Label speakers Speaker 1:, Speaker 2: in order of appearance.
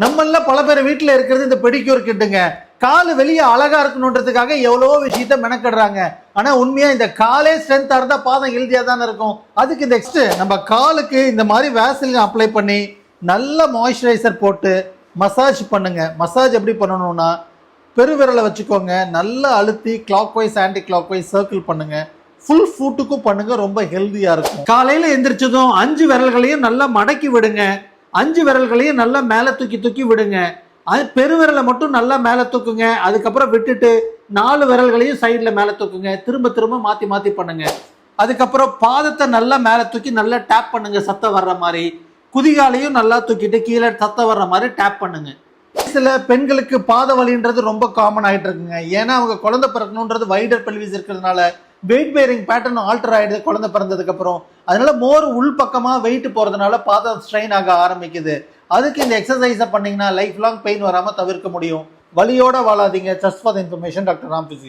Speaker 1: நம்மள பல பேர் வீட்டுல இருக்கிறது இந்த பெடிக்யூர் கிட்டுங்க. காலு வெளியே அழகா இருக்கணுன்றதுக்காக எவ்வளவோ விஷயத்த மெனக்கிடுறாங்க. ஆனா உண்மையா இந்த காலே ஸ்ட்ரென்த்தா இருந்தா பாதம் ஹெல்தியா தானே இருக்கும். அதுக்கு நெக்ஸ்ட் நம்ம காலுக்கு இந்த மாதிரி வேசலின் அப்ளை பண்ணி நல்ல மாய்ஸ்சரைசர் போட்டு மசாஜ் பண்ணுங்க. மசாஜ் எப்படி பண்ணணும்னா பெருவிரலை வச்சுக்கோங்க, நல்லா அழுத்தி clockwise anticlockwise circle பண்ணுங்க. ஃபுல் ஃபுட்டுக்கும் பண்ணுங்க, ரொம்ப ஹெல்தியா இருக்கும். காலையில எந்திரிச்சதும் 5 விரல்களையும் நல்லா மடக்கி விடுங்க. 5 விரல்களையும் நல்லா மேல தூக்கி தூக்கி விடுங்க. பெருவிரலை மட்டும் நல்லா மேல தூக்குங்க. அதுக்கப்புறம் விட்டுட்டு 4 விரல்களையும் சைட்ல மேல தூக்குங்க. திரும்ப திரும்ப மாத்தி மாத்தி பண்ணுங்க. அதுக்கப்புறம் பாதத்தை நல்லா மேல தூக்கி நல்லா டேப் பண்ணுங்க, சத்தம் வர்ற மாதிரி. குதிகாலையும் நல்லா தூக்கிட்டு கீழே சத்தம் வர்ற மாதிரி டேப் பண்ணுங்க. சில பெண்களுக்கு பாத வலின்றது ரொம்ப காமன் ஆயிட்டு இருக்குங்க. ஏன்னா அவங்க குழந்தை பிறக்கணுன்றது வைடர் பெல்விஸ் இருக்கிறதுனால வெயிட் பேரிங் பேட்டர்ன் ஆல்டர் ஆயிடுது குழந்தை பிறந்ததுக்கு அப்புறம். அதனால மோர் உள் பக்கமா வெயிட் போறதுனால பாதம் ஸ்ட்ரெயின் ஆக ஆரம்பிக்குது. அதுக்கு இந்த எக்ஸசைஸை பண்ணீங்கன்னா லைஃப் லாங் பெயின் வராம தவிர்க்க முடியும். வலியோட வாழாதீங்க. Just for the information, doctor Ram PC.